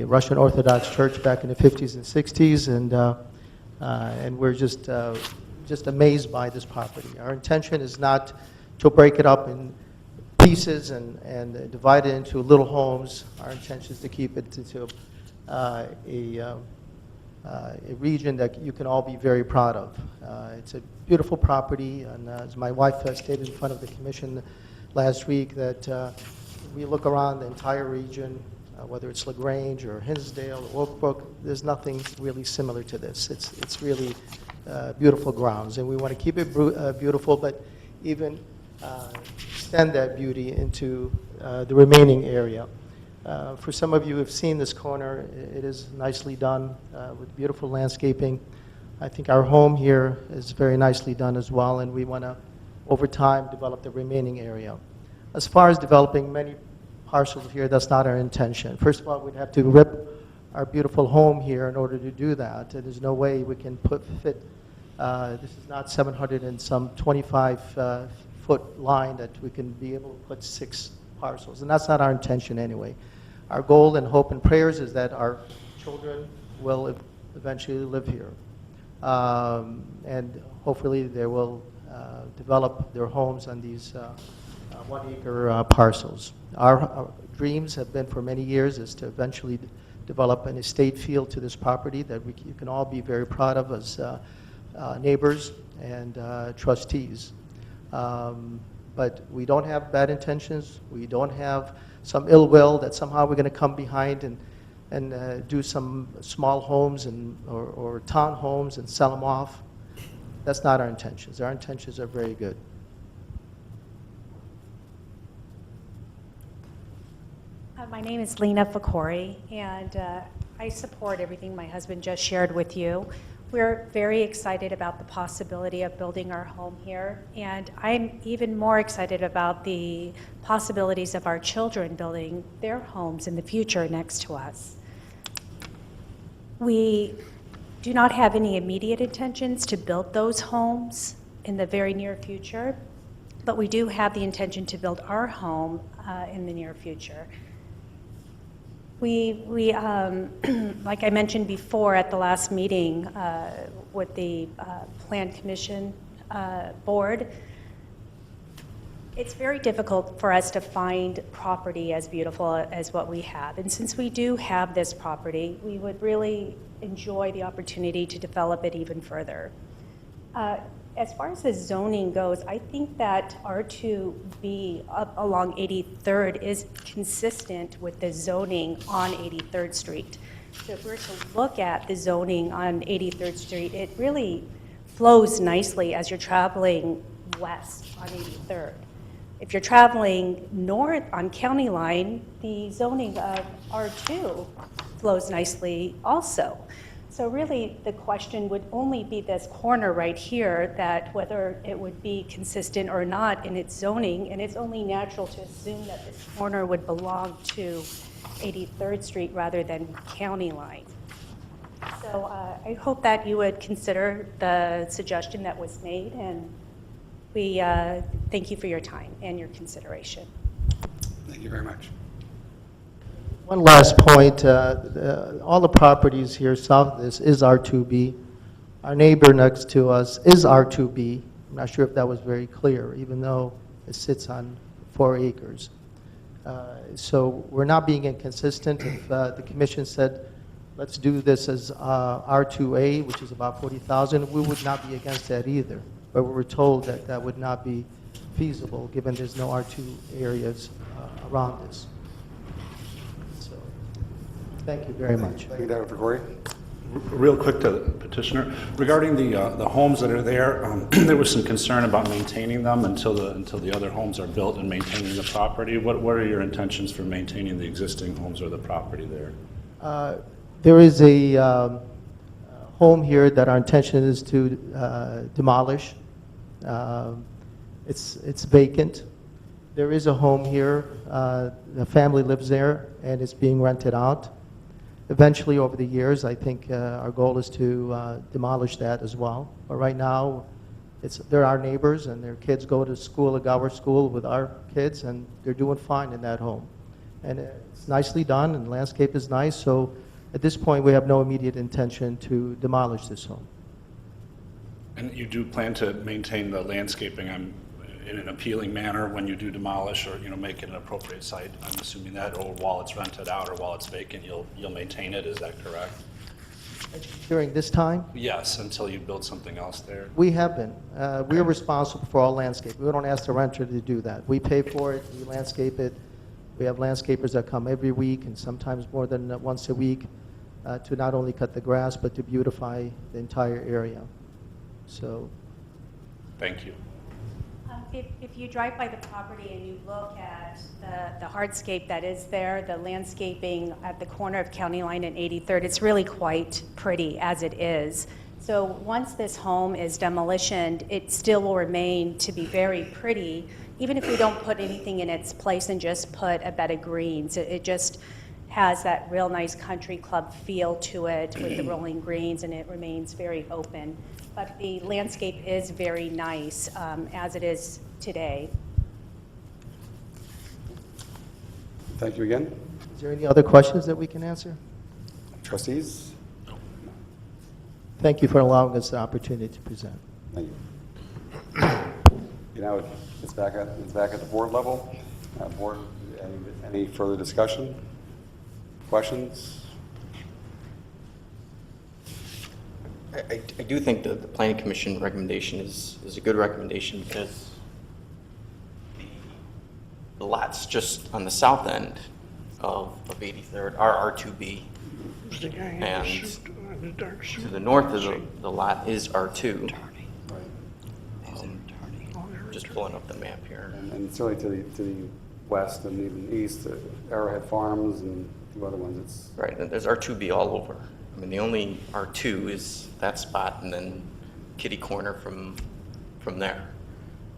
Russian Orthodox church back in the 50s and 60s, and we're just amazed by this property. Our intention is not to break it up in pieces and divide it into little homes. Our intention is to keep it to a region that you can all be very proud of. It's a beautiful property, and as my wife stated in front of the commission last week, that we look around the entire region, whether it's LaGrange or Hinsdale or Oakbrook, there's nothing really similar to this. It's really beautiful grounds, and we want to keep it beautiful, but even extend that beauty into the remaining area. For some of you who have seen this corner, it is nicely done with beautiful landscaping. I think our home here is very nicely done as well, and we want to, over time, develop the remaining area. As far as developing many parcels here, that's not our intention. First of all, we'd have to rip our beautiful home here in order to do that. And there's no way we can fit, this is not 700 and some 25 foot line that we can be able to put 6 parcels. And that's not our intention anyway. Our goal and hope and prayers is that our children will eventually live here. And hopefully they will develop their homes on these 1 acre parcels. Our dreams have been for many years is to eventually develop an estate feel to this property that you can all be very proud of as neighbors and trustees. But we don't have bad intentions. We don't have some ill will that somehow we're going to come behind and do some small homes or town homes and sell them off. That's not our intentions. Our intentions are very good. My name is Lena Fakori, and I support everything my husband just shared with you. We're very excited about the possibility of building our home here, and I'm even more excited about the possibilities of our children building their homes in the future next to us. We do not have any immediate intentions to build those homes in the very near future, but we do have the intention to build our home in the near future. We like I mentioned before at the last meeting with the Plan Commission board, it's very difficult for us to find property as beautiful as what we have. And since we do have this property, we would really enjoy the opportunity to develop it even further. As far as the zoning goes, I think that R2B up along 83rd is consistent with the zoning on 83rd Street. So if we were to look at the zoning on 83rd Street, it really flows nicely as you're traveling west on 83rd. If you're traveling north on County Line, the zoning of R2 flows nicely also. So really, the question would only be this corner right here, that whether it would be consistent or not in its zoning, and it's only natural to assume that this corner would belong to 83rd Street rather than County Line. So I hope that you would consider the suggestion that was made, and we thank you for your time and your consideration. Thank you very much. One last point, all the properties here south of this is R2B. Our neighbor next to us is R2B. I'm not sure if that was very clear, even though it sits on 4 acres. So we're not being inconsistent. If the commission said, let's do this as R2A, which is about 40,000, we would not be against that either. But we were told that that would not be feasible, given there's no R2 areas around this. So, thank you very much. Thank you, Dr. Corey. Real quick to the petitioner, regarding the homes that are there, there was some concern about maintaining them until the other homes are built and maintaining the property. What are your intentions for maintaining the existing homes or the property there? There is a home here that our intention is to demolish. It's vacant. There is a home here. The family lives there, and it's being rented out. Eventually, over the years, I think our goal is to demolish that as well. But right now, they're our neighbors, and their kids go to school at Gower School with our kids, and they're doing fine in that home. And it's nicely done, and the landscape is nice, so at this point, we have no immediate intention to demolish this home. And you do plan to maintain the landscaping in an appealing manner when you do demolish, or make it an appropriate site? I'm assuming that, or while it's rented out or while it's vacant, you'll maintain it. Is that correct? During this time? Yes, until you build something else there. We have been. We're responsible for all landscape. We don't ask the renter to do that. We pay for it, we landscape it. We have landscapers that come every week and sometimes more than once a week to not only cut the grass, but to beautify the entire area. So. Thank you. If you drive by the property and you look at the hardscape that is there, the landscaping at the corner of County Line and 83rd, it's really quite pretty as it is. So once this home is demolitioned, it still will remain to be very pretty, even if we don't put anything in its place and just put a bed of greens. It just has that real nice country club feel to it with the rolling greens, and it remains very open. But the landscape is very nice as it is today. Thank you again. Is there any other questions that we can answer? Trustees? Thank you for allowing us the opportunity to present. Thank you. Now it's back at the board level. Board, any further discussion? Questions? I do think the planning commission recommendation is a good recommendation, because the lots just on the south end of 83rd are R2B, and to the north of the lot is R2. Just pulling up the map here. And certainly to the west and even east, Arrowhead Farms and two other ones. It's right, and there's R2B all over. I mean, the only R2 is that spot, and then kitty corner from there.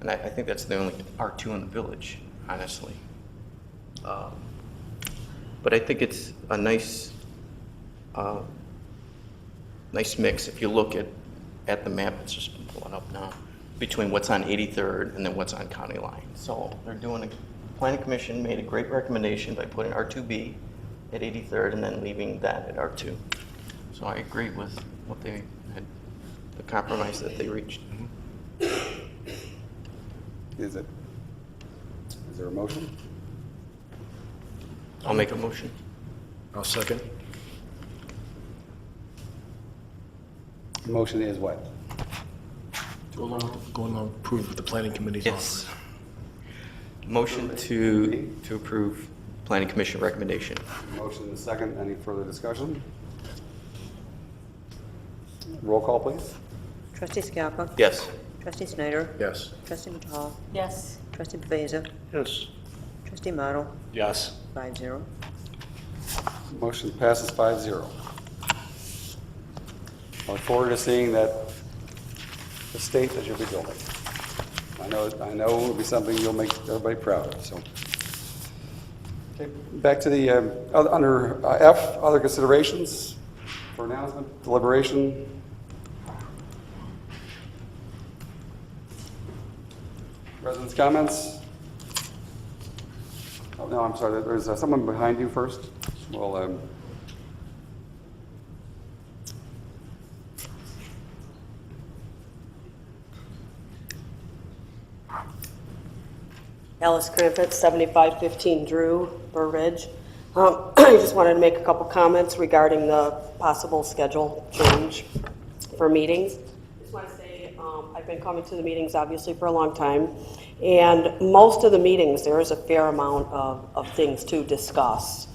And I think that's the only R2 in the village, honestly. But I think it's a nice mix. If you look at the map, it's just been pulling up now, between what's on 83rd and then what's on County Line. So they're doing planning commission made a great recommendation by putting R2B at 83rd and then leaving that at R2. So I agree with what they had, the compromise that they reached. Is there a motion? I'll make a motion. I'll second. The motion is what? Go along, approve the planning committee's Yes. offer. Motion to approve planning commission recommendation. Motion and a second. Any further discussion? Roll call, please. Trustee Scalpa. Yes. Trustee Snyder. Yes. Trustee Matal. Yes. Trustee Baveza? Yes. Trustee Model? Yes. 5-0. Motion passes 5-0. I look forward to seeing the state that you'll be building. I know it'll be something you'll make everybody proud of, so. Okay, back to the, under F, other considerations for announcement, deliberation. Residents' comments? Oh, no, I'm sorry, there's someone behind you first. Well, Alice Crampett, 7515 Drew, Burr Ridge. I just wanted to make a couple comments regarding the possible schedule change for meetings. I just want to say I've been coming to the meetings obviously for a long time, and most of the meetings there is a fair amount of things to discuss.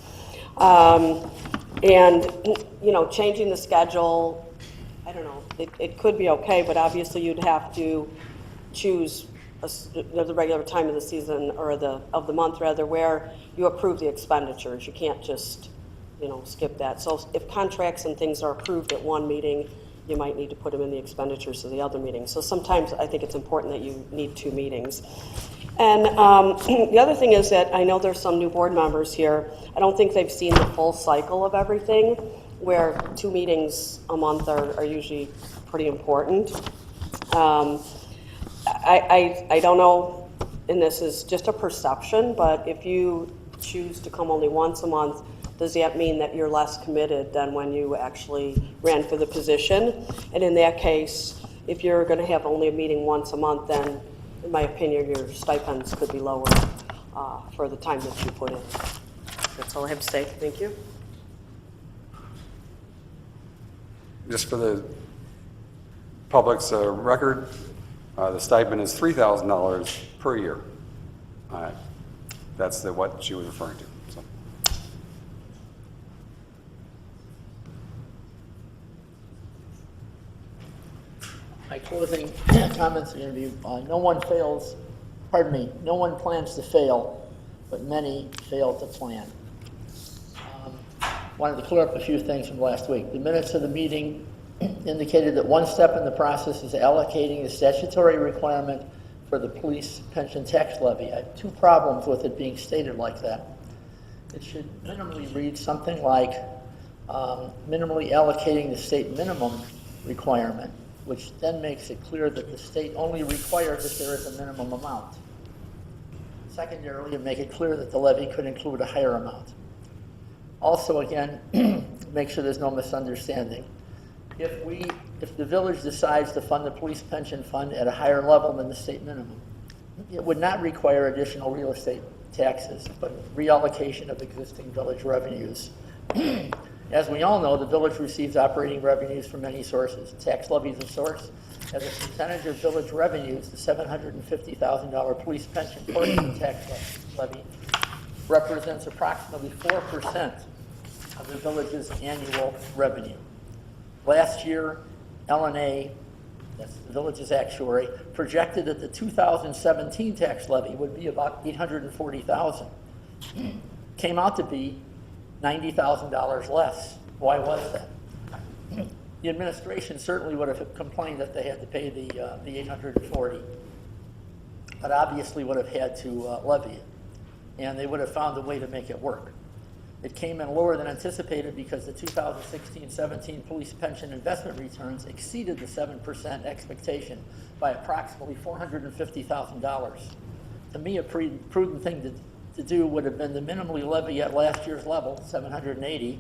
And, you know, changing the schedule, I don't know, it could be okay, but obviously you'd have to choose the regular time of the season, or of the month rather, where you approve the expenditures. You can't just, you know, skip that. So if contracts and things are approved at one meeting, you might need to put them in the expenditures of the other meeting. So sometimes I think it's important that you need two meetings. And the other thing is that I know there's some new board members here. I don't think they've seen the full cycle of everything, where 2 meetings a month are usually pretty important. I don't know, and this is just a perception, but if you choose to come only once a month, does that mean that you're less committed than when you actually ran for the position? And in that case, if you're going to have only a meeting once a month, then in my opinion, your stipends could be lower for the time that you put in. That's all I have to say. Thank you. Just for the public's record, the stipend is $3,000 per year. That's what she was referring to. So. My closing comments are going to be, no one plans to fail, but many fail to plan. Wanted to clear up a few things from last week. The minutes of the meeting indicated that one step in the process is allocating the statutory requirement for the police pension tax levy. I have 2 problems with it being stated like that. It should minimally read something like minimally allocating the state minimum requirement, which then makes it clear that the state only requires if there is a minimum amount. Secondarily, make it clear that the levy could include a higher amount. Also, again, make sure there's no misunderstanding. If the village decides to fund the police pension fund at a higher level than the state minimum, it would not require additional real estate taxes, but reallocation of existing village revenues. As we all know, the village receives operating revenues from many sources. Tax levy is a source. As a percentage of village revenues, the $750,000 police pension portion of the tax levy represents approximately 4% of the village's annual revenue. Last year, LNA, that's the village's actuary, projected that the 2017 tax levy would be about $840,000. Came out to be $90,000 less. Why was that? The administration certainly would have complained that they had to pay the $840,000, but obviously would have had to levy it, and they would have found a way to make it work. It came in lower than anticipated because the 2016-17 police pension investment returns exceeded the 7% expectation by approximately $450,000. To me, a prudent thing to do would have been to minimally levy at last year's level, $780,000,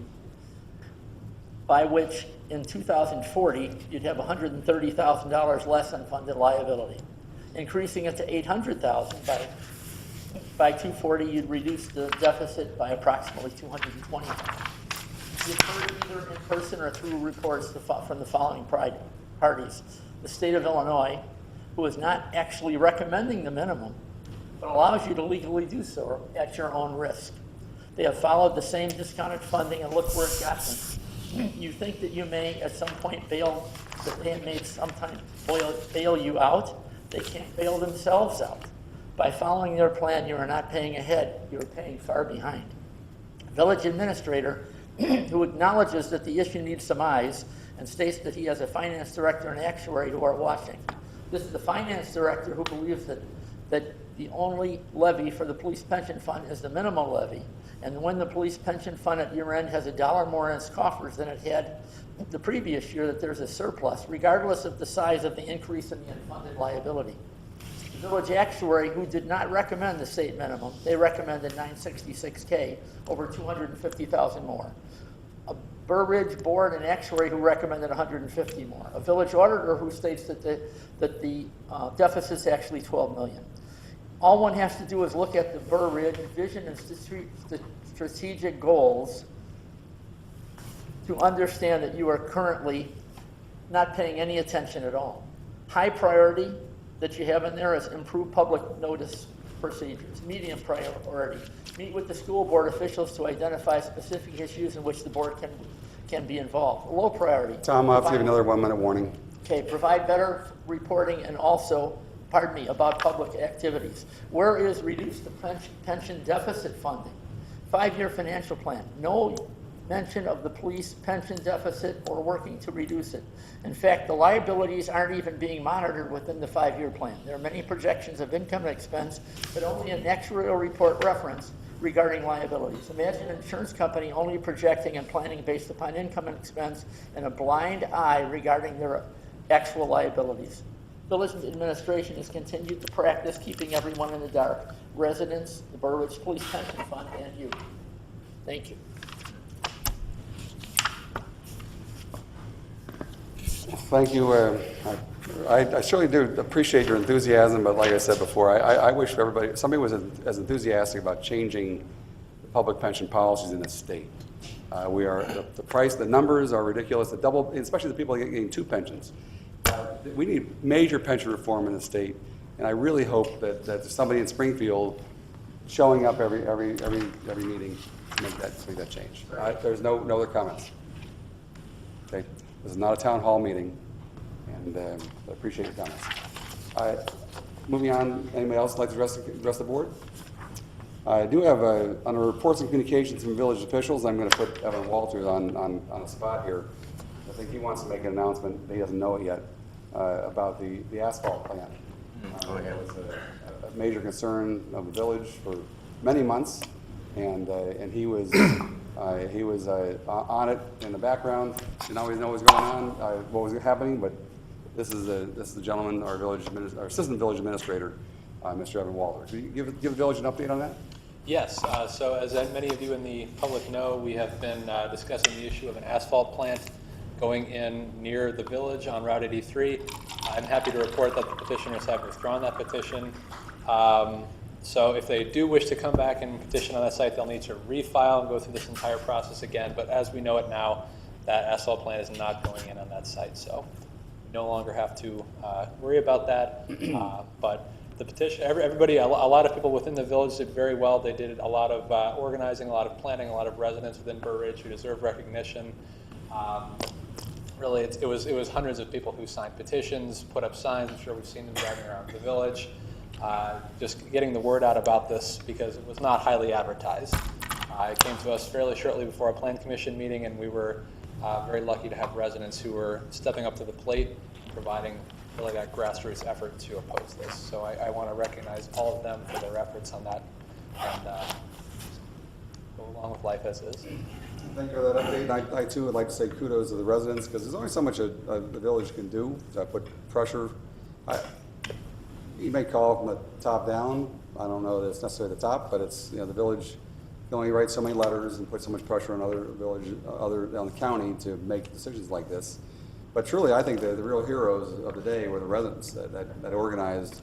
by which in 2040 you'd have $130,000 less unfunded liability. Increasing it to $800,000 by 240, you'd reduce the deficit by approximately $220,000. You've heard either in person or through reports from the following parties. The state of Illinois, who is not actually recommending the minimum, but allows you to legally do so at your own risk. They have followed the same discounted funding, and look where it got them. You think that you may at some point bail, that they may sometime bail you out. They can't bail themselves out. By following their plan, you are not paying ahead, you are paying far behind. Village administrator, who acknowledges that the issue needs some eyes and states that he has a finance director and actuary who are watching. This is the finance director who believes that the only levy for the police pension fund is the minimum levy. And when the police pension fund at year end has $1 more in its coffers than it had the previous year, that there's a surplus, regardless of the size of the increase in the unfunded liability. The village actuary, who did not recommend the state minimum, they recommended $966K, over $250,000 more. A Burr Ridge board and actuary who recommended $150 more. A village auditor who states that the deficit is actually $12 million. All one has to do is look at the Burr Ridge vision and strategic goals to understand that you are currently not paying any attention at all. High priority that you have in there is improve public notice procedures. Medium priority, meet with the school board officials to identify specific issues in which the board can be involved. Low priority. Tom, I'll have to give another 1 minute warning. Okay, provide better reporting and also, about public activities. Where is reduce the pension deficit funding? 5-year financial plan. No mention of the police pension deficit or working to reduce it. In fact, the liabilities aren't even being monitored within the 5-year plan. There are many projections of income and expense, but only an actuarial report reference regarding liabilities. Imagine an insurance company only projecting and planning based upon income and expense and a blind eye regarding their actual liabilities. Village administration has continued to practice keeping everyone in the dark. Residents, the Burr Ridge Police Pension Fund, and you. Thank you. Thank you. I surely do appreciate your enthusiasm, but like I said before, I wish somebody was as enthusiastic about changing the public pension policies in the state. The numbers are ridiculous. The double, especially the people getting 2 pensions. We need major pension reform in the state, and I really hope that there's somebody in Springfield showing up every meeting to make that change. There's no other comments. Okay, this is not a town hall meeting, and I appreciate your comments. Moving on, anybody else like to address the board? I do have under reports and communications from village officials. I'm going to put Evan Walters on a spot here. I think he wants to make an announcement. He doesn't know it yet. About the asphalt plant. It was a major concern of the village for many months, and he was on it in the background. Didn't always know what was going on, what was happening, but this is the gentleman, our assistant village administrator, Mr. Evan Walter. Could you give the village an update on that? Yes, so as many of you in the public know, we have been discussing the issue of an asphalt plant going in near the village on Route 83. I'm happy to report that the petitioners have withdrawn that petition. So if they do wish to come back and petition on that site, they'll need to refile and go through this entire process again. But as we know it now, that asphalt plant is not going in on that site. So we no longer have to worry about that. But the petition, everybody, a lot of people within the village did very well. They did a lot of organizing, a lot of planning, a lot of residents within Burr Ridge who deserve recognition. Really, it was hundreds of people who signed petitions, put up signs. I'm sure we've seen them driving around the village. Just getting the word out about this because it was not highly advertised. It came to us fairly shortly before a plan commission meeting, and we were very lucky to have residents who were stepping up to the plate, providing really that grassroots effort to oppose this. So I want to recognize all of them for their efforts on that, and go along with life as is. Thank you for that update. I too would like to say kudos to the residents because there's only so much the village can do to put pressure. You may call from the top down. I don't know that it's necessarily the top, but it's the village can only write so many letters and put so much pressure on on the county to make decisions like this. But truly, I think the real heroes of the day were the residents that organized,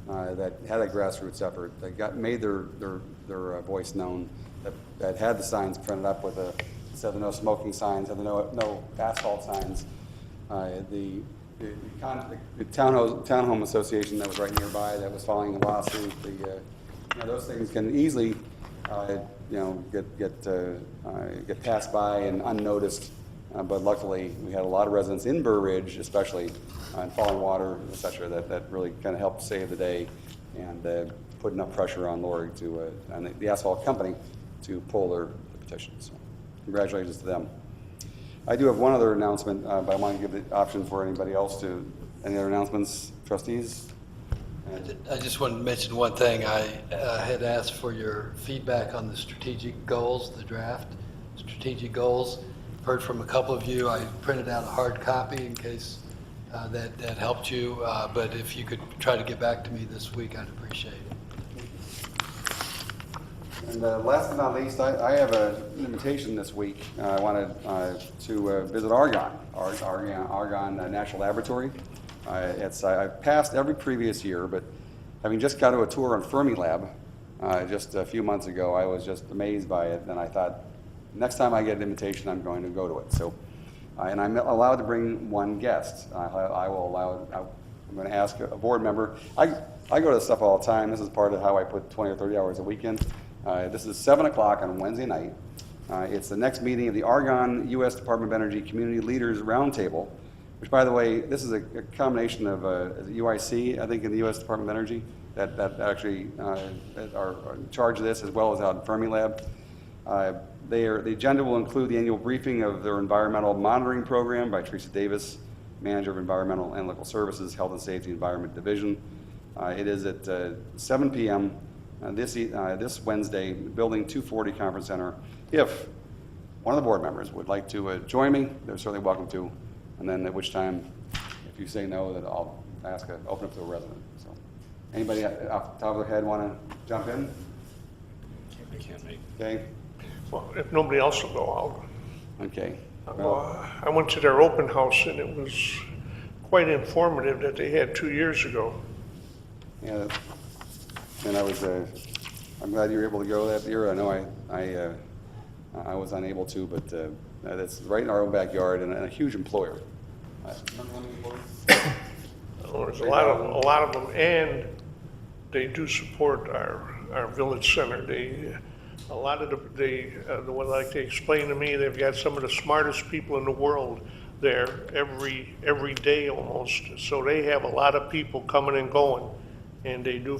that had a grassroots effort, that made their voice known, that had the signs printed up with instead of the no smoking signs, had the no asphalt signs. The townhome association that was right nearby that was following the lawsuit. Those things can easily get passed by and unnoticed. But luckily, we had a lot of residents in Burr Ridge, especially in Falling Water, et cetera, that really kind of helped save the day. And put enough pressure on Lori to, on the asphalt company to pull their petition. So congratulations to them. I do have one other announcement, but I want to give the option for anybody else to, any other announcements, trustees? I just want to mention one thing. I had asked for your feedback on the strategic goals, the draft strategic goals. Heard from a couple of you. I printed out a hard copy in case that helped you, but if you could try to get back to me this week, I'd appreciate it. And last but not least, I have an invitation this week. I wanted to visit Argonne National Laboratory. I've passed every previous year, but having just got to a tour on Fermilab just a few months ago, I was just amazed by it, and I thought, next time I get an invitation, I'm going to go to it. So, and I'm allowed to bring one guest. I'm going to ask a board member. I go to this stuff all the time. This is part of how I put 20 or 30 hours a weekend. This is 7 o'clock on Wednesday night. It's the next meeting of the Argonne U.S. Department of Energy Community Leaders Roundtable, which, by the way, this is a combination of UIC, I think, in the U.S. Department of Energy, that actually are in charge of this, as well as out in Fermilab. The agenda will include the annual briefing of their environmental monitoring program by Teresa Davis, Manager of Environmental Analytical Services, Health and Safety Environment Division. It is at 7 p.m. This Wednesday, Building 240 Conference Center. If one of the board members would like to join me, they're certainly welcome to. And then at which time, if you say no, then I'll open up to a resident. So, anybody off the top of their head want to jump in? I can't make. Okay. Well, if nobody else will go, I'll. Okay. I went to their open house, and it was quite informative that they had 2 years ago. Yeah. And I'm glad you were able to go that year. I know I was unable to, but that's right in our own backyard and a huge employer. There's a lot of them, and they do support our village center. Like they explained to me, they've got some of the smartest people in the world there every day almost. So they have a lot of people coming and going, and they do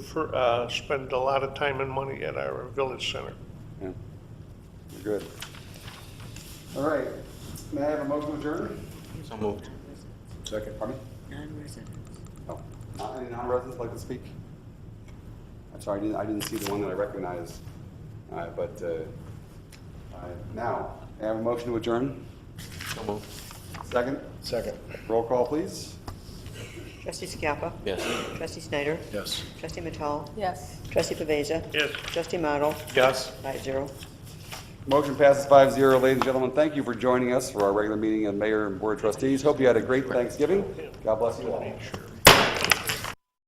spend a lot of time and money at our village center. Yeah. Good. All right. May I have a motion to adjourn? So moved. Second. Pardon me? Non-residents. Oh, any non-residents like to speak? I'm sorry, I didn't see the one that I recognized. But now, I have a motion to adjourn. So moved. Second? Second. Roll call, please. Trustee Scapa. Yes. Trustee Snyder. Yes. Trustee Mattal. Yes. Trustee Pavesa. Yes. Trustee Model. Yes. 5-0. Motion passes 5-0. Ladies and gentlemen, thank you for joining us for our regular meeting of Mayor and Board of Trustees. Hope you had a great Thanksgiving. God bless you all.